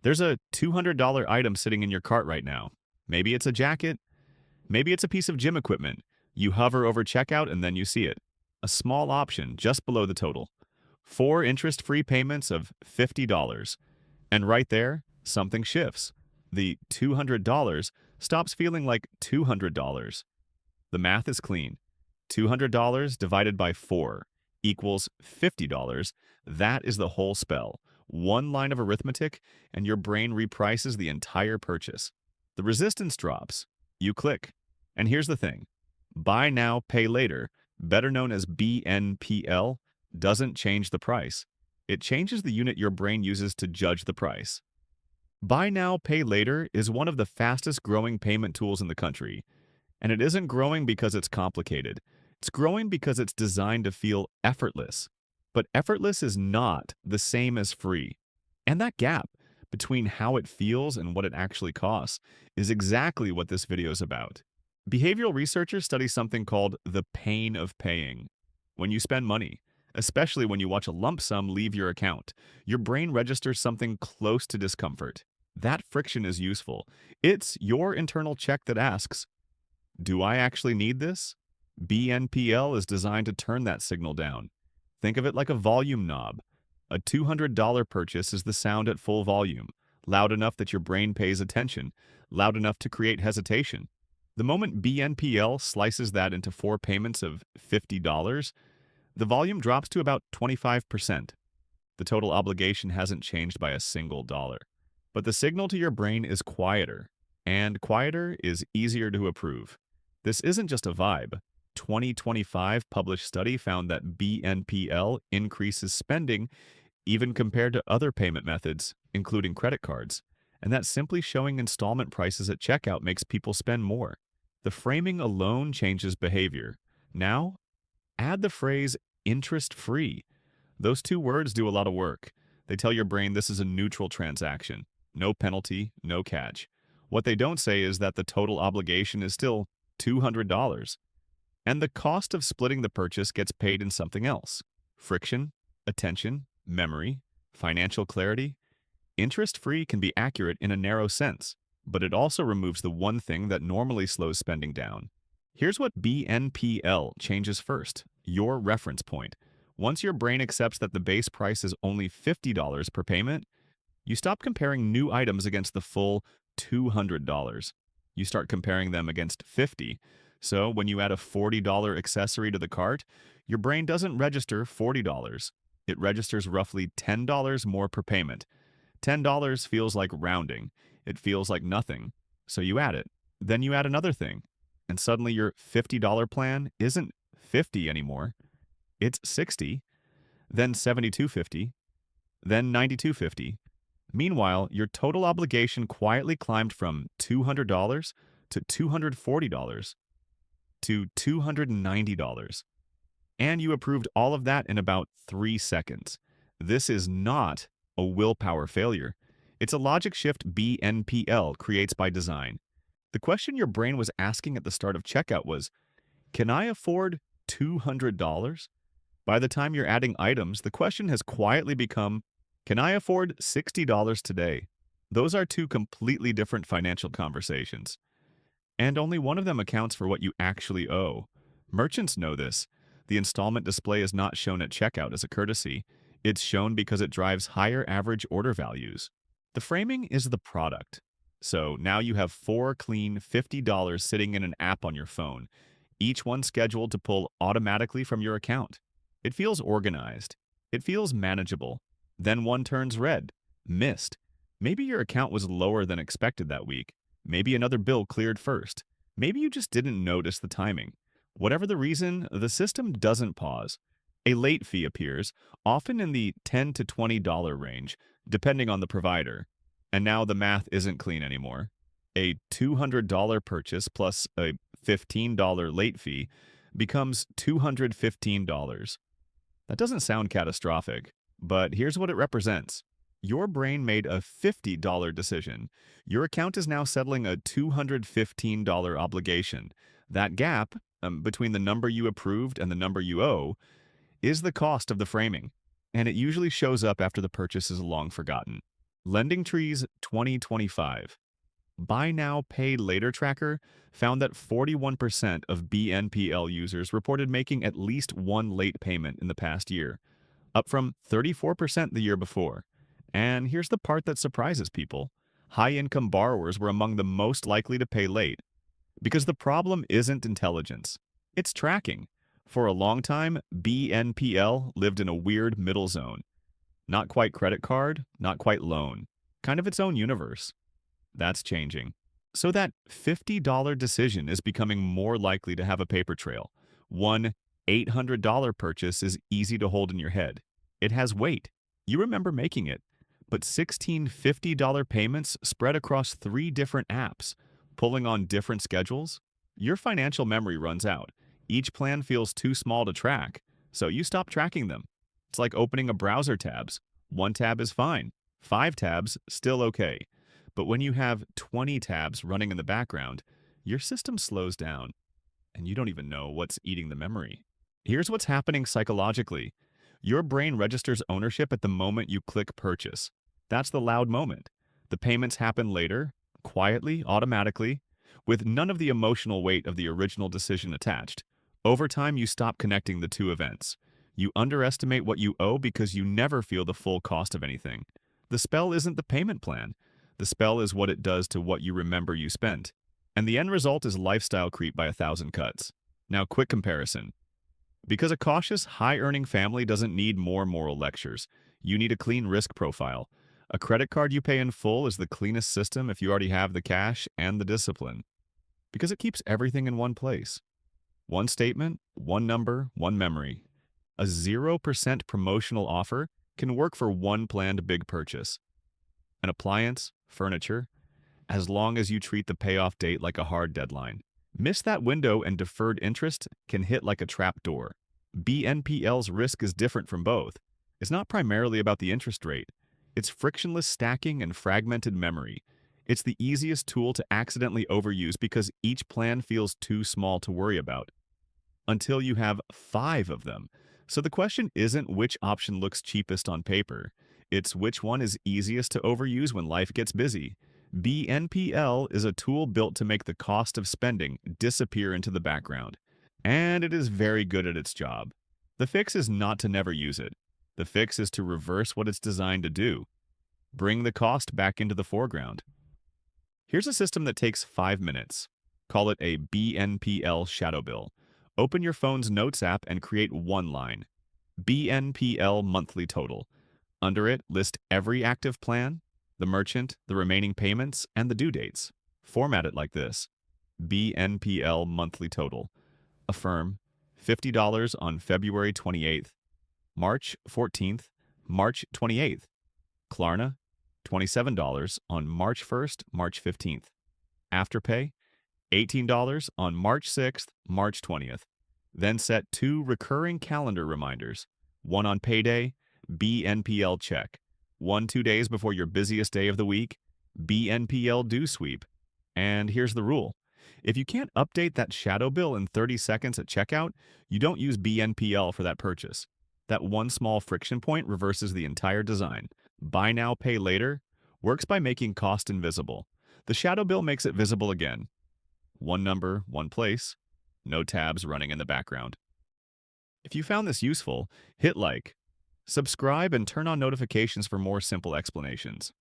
There's a $200 item sitting in your cart right now. Maybe it's a jacket, maybe it's a piece of gym equipment. You hover over checkout and then you see it. A small option just below the total. 4 interest-free payments of $50. And right there, something shifts. The $200 stops feeling like $200. The math is clean. $200 divided by 4 equals $50. That is the whole spell. One line of arithmetic, and your brain reprices the entire purchase. The resistance drops. You click. And here's the thing. Buy now, pay later, better known as BNPL, doesn't change the price. It changes the unit your brain uses to judge the price. Buy now, pay later is one of the fastest growing payment tools in the country. And it isn't growing because it's complicated. It's growing because it's designed to feel effortless. But effortless is not the same as free. And that gap between how it feels and what it actually costs is exactly what this video is about. Behavioral researchers study something called the pain of paying. When you spend money, especially when you watch a lump sum leave your account, your brain registers something close to discomfort. That friction is useful. It's your internal check that asks, do I actually need this? BNPL is designed to turn that signal down. Think of it like a volume knob. A $200 purchase is the sound at full volume, loud enough that your brain pays attention, loud enough to create hesitation. The moment BNPL slices that into 4 payments of $50, the volume drops to about 25%. The total obligation hasn't changed by a single dollar. But the signal to your brain is quieter, and quieter is easier to approve. This isn't just a vibe. 2025 published study found that BNPL increases spending even compared to other payment methods, including credit cards, and that simply showing installment prices at checkout makes people spend more. The framing alone changes behavior. Now, add the phrase interest-free. Those 2 words do a lot of work. They tell your brain this is a neutral transaction. No penalty, no catch. What they don't say is that the total obligation is still $200. And the cost of splitting the purchase gets paid in something else. Friction, attention, memory, financial clarity. Interest-free can be accurate in a narrow sense, but it also removes the one thing that normally slows spending down. Here's what BNPL changes first, your reference point. Once your brain accepts that the base price is only $50 per payment, you stop comparing new items against the full $200. You start comparing them against 50. So when you add a $40 accessory to the cart, your brain doesn't register $40. It registers roughly $10 more per payment. $10 feels like rounding. It feels like nothing. So you add it. Then you add another thing. And suddenly your $50 plan isn't 50 anymore. It's 60, then 72.50, then 92.50. Meanwhile, your total obligation quietly climbed from $200 to $240 to $290. And you approved all of that in about 3 seconds. This is not a willpower failure. It's a logic shift BNPL creates by design. The question your brain was asking at the start of checkout was, can I afford $200? By the time you're adding items, the question has quietly become, can I afford $60 today? Those are 2 completely different financial conversations. And only one of them accounts for what you actually owe. Merchants know this. The installment display is not shown at checkout as a courtesy. It's shown because it drives higher average order values. The framing is the product. So now you have 4 clean $50 sitting in an app on your phone, each one scheduled to pull automatically from your account. It feels organized. It feels manageable. Then one turns red. Missed. Maybe your account was lower than expected that week. Maybe another bill cleared first. Maybe you just didn't notice the timing. Whatever the reason, the system doesn't pause. A late fee appears, often in the $10 to $20 range, depending on the provider. And now the math isn't clean anymore. A $200 purchase plus a $15 late fee becomes $215. That doesn't sound catastrophic, but here's what it represents. Your brain made a $50 decision. Your account is now settling a $215 obligation. That gap, between the number you approved and the number you owe, is the cost of the framing, and it usually shows up after the purchase is long forgotten. Lending Tree's 2025 Buy Now, Pay Later tracker found that 41% of BNPL users reported making at least one late payment in the past year, up from 34% the year before. And here's the part that surprises people. High-income borrowers were among the most likely to pay late, because the problem isn't intelligence, it's tracking. For a long time, BNPL lived in a weird middle zone. Not quite credit card, not quite loan. Kind of its own universe. That's changing. So that $50 decision is becoming more likely to have a paper trail. One $800 purchase is easy to hold in your head. It has weight. You remember making it. But 16 $50 payments spread across 3 different apps, pulling on different schedules? Your financial memory runs out. Each plan feels too small to track, so you stop tracking them. It's like opening a browser tabs. 1 tab is fine. 5 tabs, still okay. But when you have 20 tabs running in the background, your system slows down, and you don't even know what's eating the memory. Here's what's happening psychologically. Your brain registers ownership at the moment you click purchase. That's the loud moment. The payments happen later, quietly, automatically, with none of the emotional weight of the original decision attached. Over time, you stop connecting the two events. You underestimate what you owe because you never feel the full cost of anything. The spell isn't the payment plan. The spell is what it does to what you remember you spent. And the end result is lifestyle creep by 1,000 cuts. Now, quick comparison. Because a cautious, high-earning family doesn't need more moral lectures. You need a clean risk profile. A credit card you pay in full is the cleanest system if you already have the cash and the discipline. Because it keeps everything in one place. One statement, one number, one memory. A 0% promotional offer can work for one planned big purchase. An appliance, furniture, as long as you treat the payoff date like a hard deadline. Miss that window and deferred interest can hit like a trap door. BNPL's risk is different from both. It's not primarily about the interest rate. It's frictionless stacking and fragmented memory. It's the easiest tool to accidentally overuse because each plan feels too small to worry about. Until you have 5 of them. So the question isn't which option looks cheapest on paper. It's which one is easiest to overuse when life gets busy. BNPL is a tool built to make the cost of spending disappear into the background. And it is very good at its job. The fix is not to never use it. The fix is to reverse what it's designed to do. Bring the cost back into the foreground. Here's a system that takes 5 minutes. Call it a BNPL shadow bill. Open your phone's Notes app and create one line. BNPL monthly total. Under it, list every active plan, the merchant, the remaining payments, and the due dates. Format it like this. BNPL monthly total. Affirm $50 on February 28th, March 14th, March 28th. Klarna, $27 on March 1st, March 15th. Afterpay, $18 on March 6th, March 20th. Then set 2 recurring calendar reminders, one on payday, BNPL check, 1-2 days before your busiest day of the week, BNPL due sweep. And here's the rule. If you can't update that shadow bill in 30 seconds at checkout, you don't use BNPL for that purchase. That one small friction point reverses the entire design. Buy now, pay later works by making cost invisible. The shadow bill makes it visible again. One number, one place, no tabs running in the background. If you found this useful, hit like, subscribe, and turn on notifications for more simple explanations.